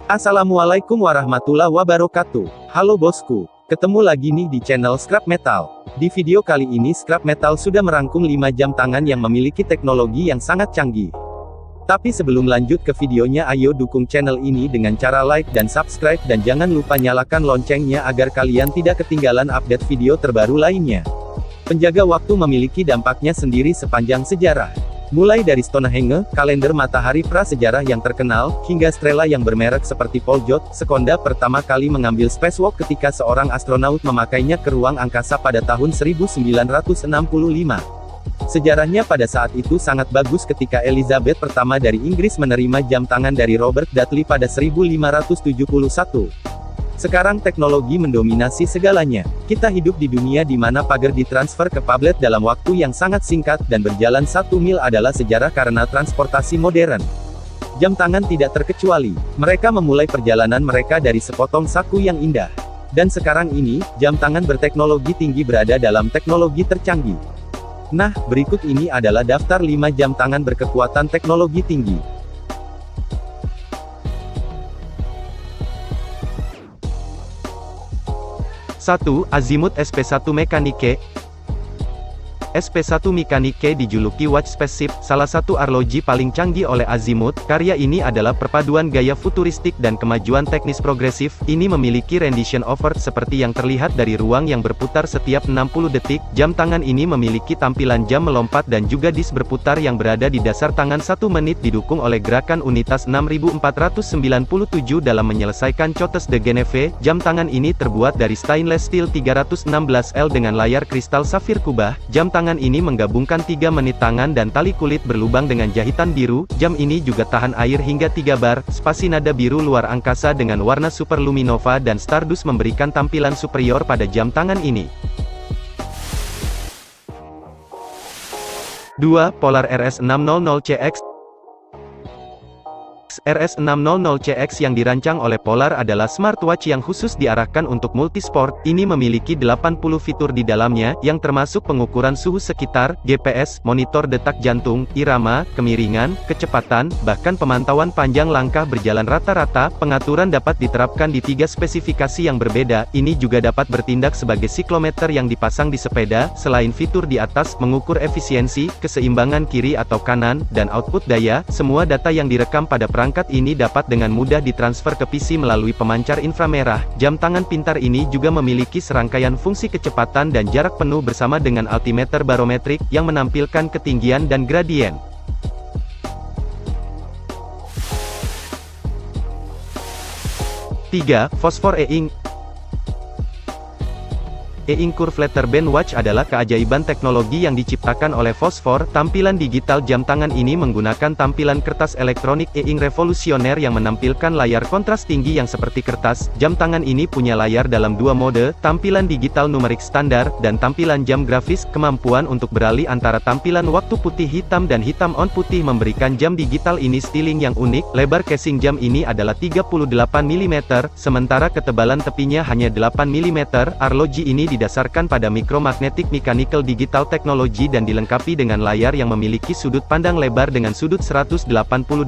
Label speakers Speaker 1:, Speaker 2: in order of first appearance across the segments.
Speaker 1: Assalamualaikum warahmatullahi wabarakatuh. Halo bosku, ketemu lagi nih di channel Scrap Metal. Di video kali ini Scrap Metal sudah merangkum 5 jam tangan yang memiliki teknologi yang sangat canggih. Tapi sebelum lanjut ke videonya, ayo dukung channel ini dengan cara like dan subscribe, dan jangan lupa nyalakan loncengnya agar kalian tidak ketinggalan update video terbaru lainnya. Penjaga waktu memiliki dampaknya sendiri sepanjang sejarah. Mulai dari Stonehenge, kalender matahari prasejarah yang terkenal, hingga Strela yang bermerek seperti Poljot, Sekonda pertama kali mengambil spacewalk ketika seorang astronaut memakainya ke ruang angkasa pada tahun 1965. Sejarahnya pada saat itu sangat bagus ketika Elizabeth pertama dari Inggris menerima jam tangan dari Robert Dudley pada 1571. Sekarang teknologi mendominasi segalanya. Kita hidup di dunia di mana pagar ditransfer ke tablet dalam waktu yang sangat singkat, dan berjalan 1 mil adalah sejarah karena transportasi modern. Jam tangan tidak terkecuali. Mereka memulai perjalanan mereka dari sepotong saku yang indah. Dan sekarang ini, jam tangan berteknologi tinggi berada dalam teknologi tercanggih. Nah, berikut ini adalah daftar 5 jam tangan berkekuatan teknologi tinggi. 1. Azimut SP1 Mecanique. SP1 Mecanique dijuluki watch spaceship, salah satu arloji paling canggih oleh Azimut. Karya ini adalah perpaduan gaya futuristik dan kemajuan teknis progresif. Ini memiliki rendition over seperti yang terlihat dari ruang yang berputar setiap 60 detik. Jam tangan ini memiliki tampilan jam melompat dan juga disk berputar yang berada di dasar tangan 1 menit, didukung oleh gerakan unitas 6497 dalam menyelesaikan Cotes de Genève. Jam tangan ini terbuat dari stainless steel 316L dengan layar kristal safir kubah. Jam tangan ini menggabungkan 3 menit tangan dan tali kulit berlubang dengan jahitan biru. Jam ini juga tahan air hingga 3 bar. Spasi nada biru luar angkasa dengan warna super luminova dan stardust memberikan tampilan superior pada jam tangan ini. 2. Polar RS600CX. RS600CX yang dirancang oleh Polar adalah smartwatch yang khusus diarahkan untuk multisport. Ini memiliki 80 fitur di dalamnya, yang termasuk pengukuran suhu sekitar, GPS, monitor detak jantung, irama, kemiringan, kecepatan, bahkan pemantauan panjang langkah berjalan rata-rata. Pengaturan dapat diterapkan di 3 spesifikasi yang berbeda. Ini juga dapat bertindak sebagai siklometer yang dipasang di sepeda. Selain fitur di atas, mengukur efisiensi, keseimbangan kiri atau kanan, dan output daya, semua data yang direkam pada perangkat ini dapat dengan mudah ditransfer ke PC melalui pemancar inframerah. Jam tangan pintar ini juga memiliki serangkaian fungsi kecepatan dan jarak penuh bersama dengan altimeter barometrik, yang menampilkan ketinggian dan gradien. 3. Fosfor E-Ink. E-Ink Curve Letter Band Watch adalah keajaiban teknologi yang diciptakan oleh Fosfor. Tampilan digital jam tangan ini menggunakan tampilan kertas elektronik E-Ink revolusioner yang menampilkan layar kontras tinggi yang seperti kertas. Jam tangan ini punya layar dalam 2 mode, tampilan digital numerik standar, dan tampilan jam grafis. Kemampuan untuk beralih antara tampilan waktu putih hitam dan hitam on putih memberikan jam digital ini styling yang unik. Lebar casing jam ini adalah 38 mm, sementara ketebalan tepinya hanya 8 mm. Arloji ini didasarkan pada Micromagnetic Mechanical Digital Technology dan dilengkapi dengan layar yang memiliki sudut pandang lebar dengan sudut 180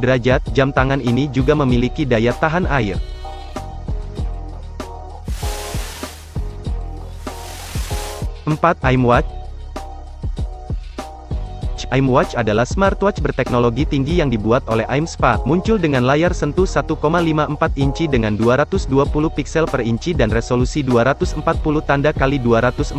Speaker 1: derajat. Jam tangan ini juga memiliki daya tahan air. 4. iMwatch. iMwatch adalah smartwatch berteknologi tinggi yang dibuat oleh iMSPA, muncul dengan layar sentuh 1,54 inci dengan 220 piksel per inci dan resolusi 240 tanda kali 240.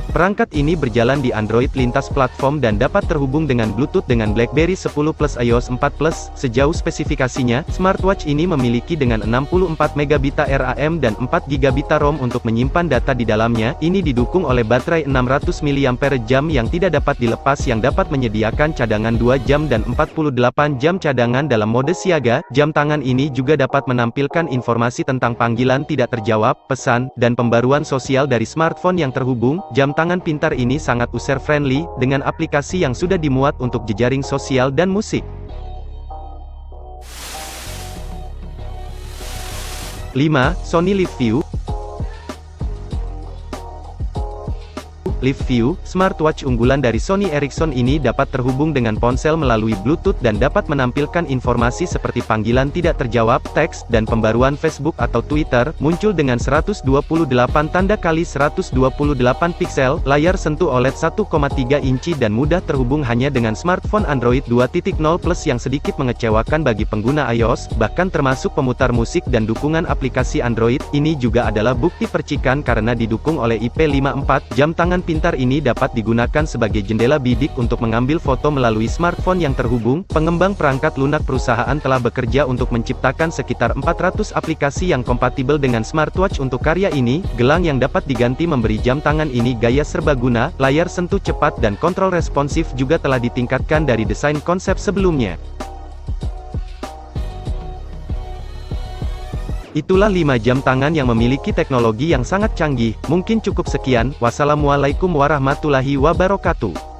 Speaker 1: Perangkat ini berjalan di Android lintas platform dan dapat terhubung dengan Bluetooth dengan BlackBerry 10 Plus iOS 4 Plus. Sejauh spesifikasinya, smartwatch ini memiliki dengan 64 MB RAM dan 4 GB ROM untuk menyimpan data di dalamnya. Ini didukung oleh baterai 600 mAh yang tidak dapat dilepas, yang dapat menyediakan cadangan 2 jam dan 48 jam cadangan dalam mode siaga. Jam tangan ini juga dapat menampilkan informasi tentang panggilan tidak terjawab, pesan, dan pembaruan sosial dari smartphone yang terhubung. Jam tangan pintar ini sangat user-friendly, dengan aplikasi yang sudah dimuat untuk jejaring sosial dan musik. 5. Sony Live View. Live View, smartwatch unggulan dari Sony Ericsson ini dapat terhubung dengan ponsel melalui Bluetooth dan dapat menampilkan informasi seperti panggilan tidak terjawab, teks, dan pembaruan Facebook atau Twitter. Muncul dengan 128 tanda kali 128 piksel, layar sentuh OLED 1,3 inci dan mudah terhubung hanya dengan smartphone Android 2.0 Plus yang sedikit mengecewakan bagi pengguna iOS, bahkan termasuk pemutar musik dan dukungan aplikasi Android. Ini juga adalah bukti percikan karena didukung oleh IP54. Jam tangan pintar ini dapat digunakan sebagai jendela bidik untuk mengambil foto melalui smartphone yang terhubung. Pengembang perangkat lunak perusahaan telah bekerja untuk menciptakan sekitar 400 aplikasi yang kompatibel dengan smartwatch untuk karya ini. Gelang yang dapat diganti memberi jam tangan ini gaya serbaguna, layar sentuh cepat dan kontrol responsif juga telah ditingkatkan dari desain konsep sebelumnya. Itulah 5 jam tangan yang memiliki teknologi yang sangat canggih. Mungkin cukup sekian. Wassalamualaikum warahmatullahi wabarakatuh.